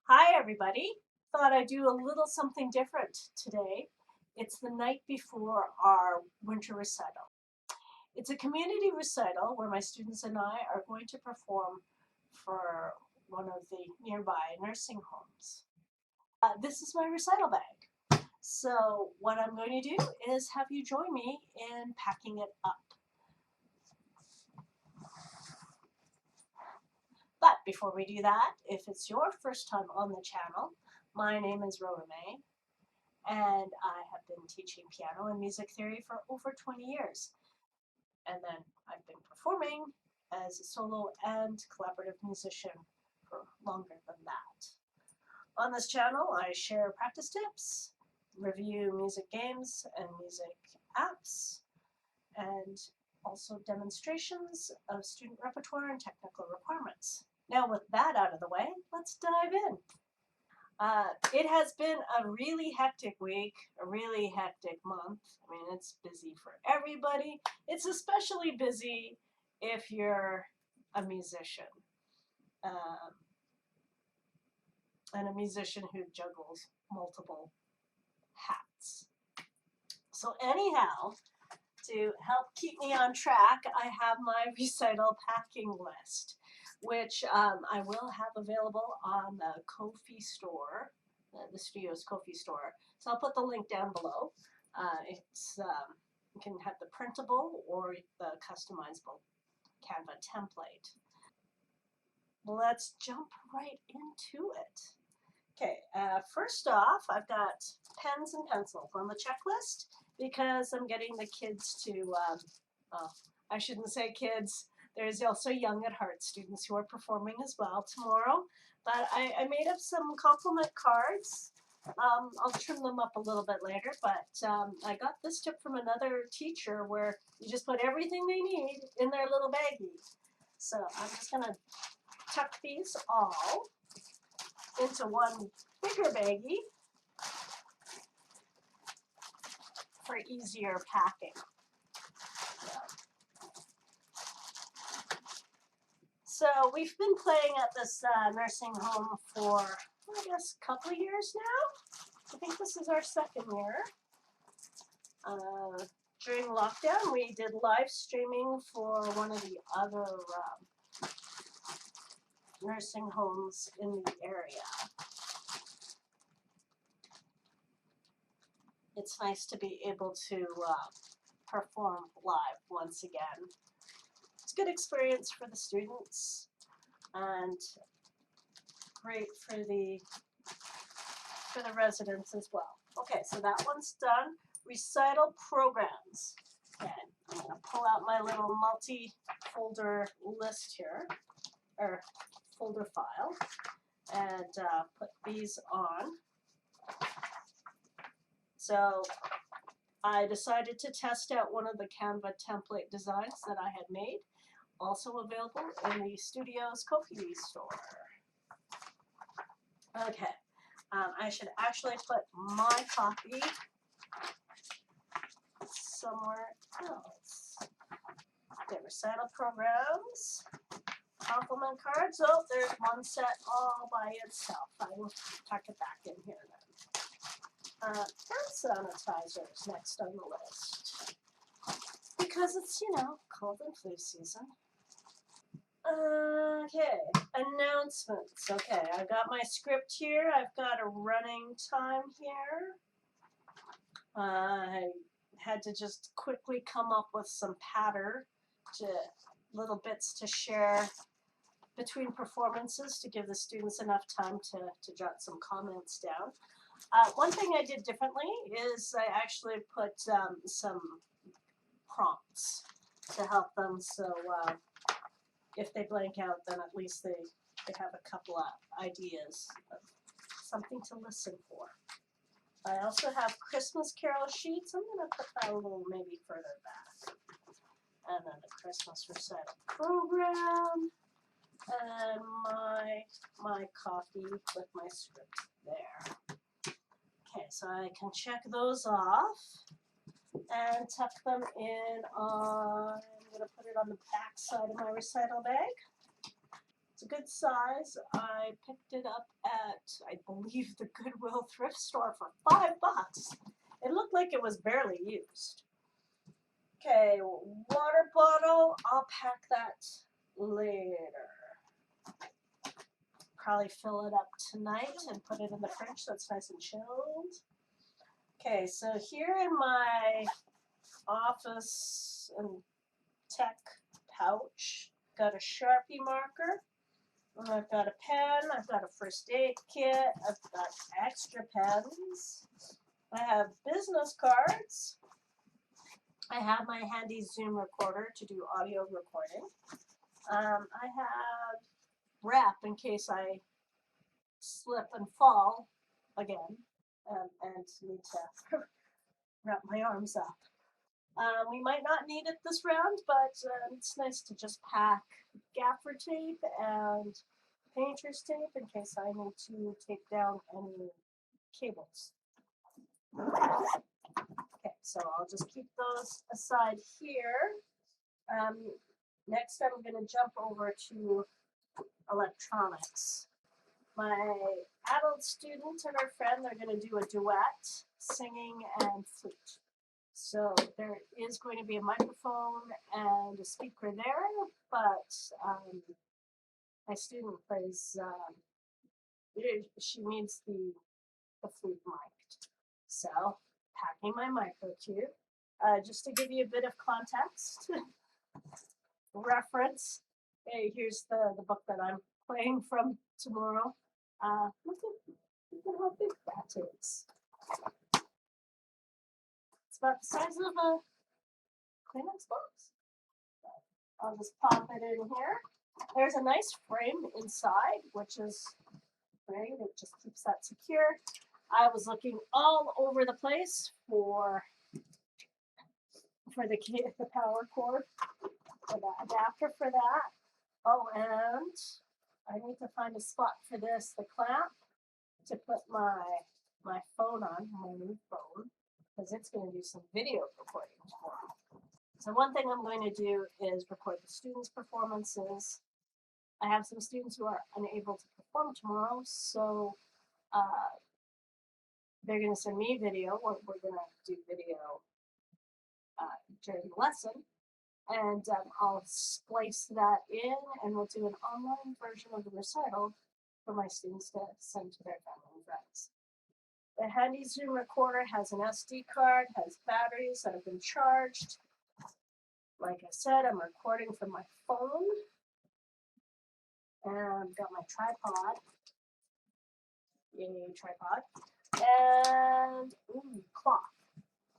Hi, everybody. Thought I'd do a little something different today. It's the night before our winter recital. It's a community recital where my students and I are going to perform for one of the nearby nursing homes. This is my recital bag. So, what I'm going to do is have you join me in packing it up. But before we do that, if it's your first time on the channel, my name is Rhoda May, and I have been teaching piano and music theory for over 20 years. And then I've been performing as a solo and collaborative musician for longer than that. On this channel, I share practice tips, review music games and music apps, and also demonstrations of student repertoire and technical requirements. Now, with that out of the way, let's dive in. It has been a really hectic week, a really hectic month. I mean, it's busy for everybody. It's especially busy if you're a musician, um, and a musician who juggles multiple hats. So, anyhow, to help keep me on track, I have my recital packing list, which I will have available on the Ko-fi store, the studio's Ko-fi store. So I'll put the link down below. You can have the printable or the customizable Canva template. Let's jump right into it. Okay, first off, I've got pens and pencils on the checklist because I'm getting the kids to, well, I shouldn't say kids, there's also young at heart students who are performing as well tomorrow. But I made up some compliment cards. I'll trim them up a little bit later, but I got this tip from another teacher where you just put everything they need in their little baggie. So I'm just going to tuck these all into one bigger baggie for easier packing. So we've been playing at this nursing home for, I guess, a couple of years now. I think this is our second year. During lockdown, we did live streaming for one of the other nursing homes in the area. It's nice to be able to perform live once again. It's a good experience for the students and great for the residents as well. Okay, so that one's done. Recital programs. Okay, I'm going to pull out my little multi-folder list here, or folder file, and put these on. So I decided to test out one of the Canva template designs that I had made, also available in the studio's Ko-fi store. Okay, I should actually put my copy somewhere else. Okay, recital programs, compliment cards. Oh, there's one set all by itself. I will tuck it back in here then. Hand sanitizer is next on the list because it's, cold and flu season. Okay, announcements. Okay, I've got my script here. I've got a running time here. I had to just quickly come up with some patter, to little bits to share between performances to give the students enough time to jot some comments down. One thing I did differently is I actually put some prompts to help them, so if they blank out, then at least they have a couple of ideas of something to listen for. I also have Christmas carol sheets. I'm going to put that a little maybe further back. And then the Christmas recital program. And my copy with my script there. Okay, so I can check those off and tuck them in on, I'm going to put it on the back side of my recital bag. It's a good size. I picked it up at, I believe, the Goodwill thrift store for $5. It looked like it was barely used. Okay, water bottle. I'll pack that later. Probably fill it up tonight and put it in the fridge so it's nice and chilled. Okay, so here in my office and tech pouch, got a Sharpie marker. I've got a pen, I've got a first aid kit, I've got extra pens, I have business cards, I have my handy Zoom recorder to do audio recording, I have wrap in case I slip and fall again and need to wrap my arms up. We might not need it this round, but it's nice to just pack gaffer tape and painter's tape in case I need to take down any cables. Okay, so I'll just keep those aside here. Next, I'm going to jump over to electronics. My adult student and her friend, they're going to do a duet, singing and flute. So there is going to be a microphone and a speaker there, but my student plays, she needs the flute mic'd. So packing my micro cube. Just to give you a bit of context, reference, hey, here's the book that I'm playing from tomorrow. Look at how big that is. It's about the size of a Kleenex box. I'll just pop it in here. There's a nice frame inside, which is great. It just keeps that secure. I was looking all over the place for the power cord, for the adapter for that. Oh, and I need to find a spot for this, the clamp, to put my phone on, my new phone, because it's going to do some video recording tomorrow. So one thing I'm going to do is record the students' performances. I have some students who are unable to perform tomorrow, so they're going to send me video. We're going to do video during the lesson, and I'll splice that in, and we'll do an online version of the recital for my students to send to their family and friends. The handy Zoom recorder has an SD card, has batteries that have been charged. Like I said, I'm recording from my phone, and I've got my tripod. Yay, tripod. And cloth.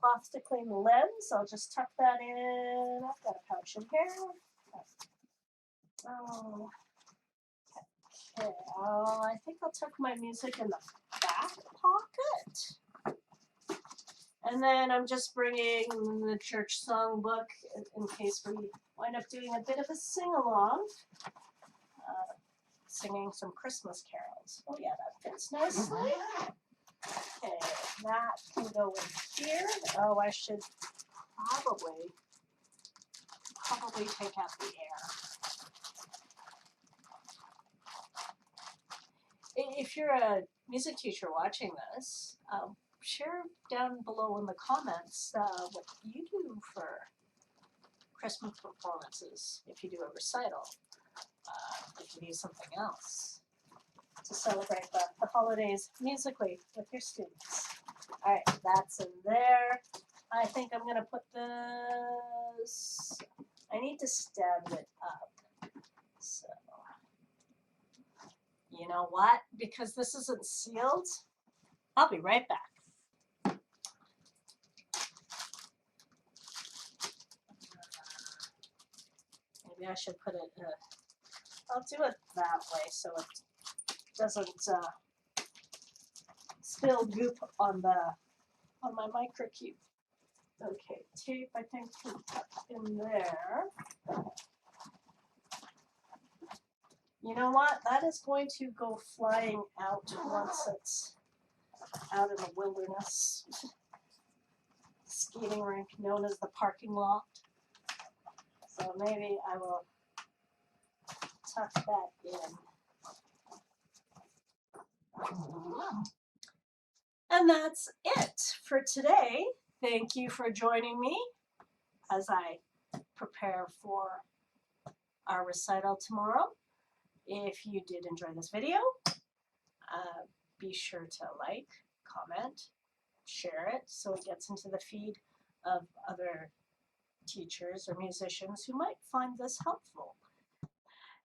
Cloth to clean the lens. I'll just tuck that in. I've got a pouch in here. Oh, okay. I think I'll tuck my music in the back pocket. And then I'm just bringing the church songbook in case we wind up doing a bit of a sing-along. Singing some Christmas carols. Oh yeah, that fits nicely. Okay, that can go in here. Oh, I should probably take out the air. If you're a music teacher watching this, share down below in the comments what you do for Christmas performances. If you do a recital, if you do something else to celebrate the holidays musically with your students. All right, that's in there. I think I'm going to put this, I need to stand it up. So, you know what? Because this isn't sealed, I'll be right back. Maybe I should put it, I'll do it that way so it doesn't spill goop on my microcube. Okay, tape I think can tuck in there. You know what? That is going to go flying out once it's out in the wilderness. Skating rink known as the parking lot. So maybe I will tuck that in. And that's it for today. Thank you for joining me as I prepare for our recital tomorrow. If you did enjoy this video, be sure to like, comment, share it so it gets into the feed of other teachers or musicians who might find this helpful.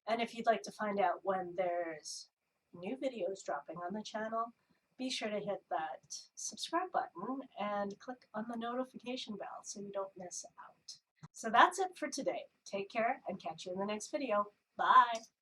And if you'd like to find out when there's new videos dropping on the channel, be sure to hit that subscribe button and click on the notification bell so you don't miss out. So that's it for today. Take care and catch you in the next video. Bye.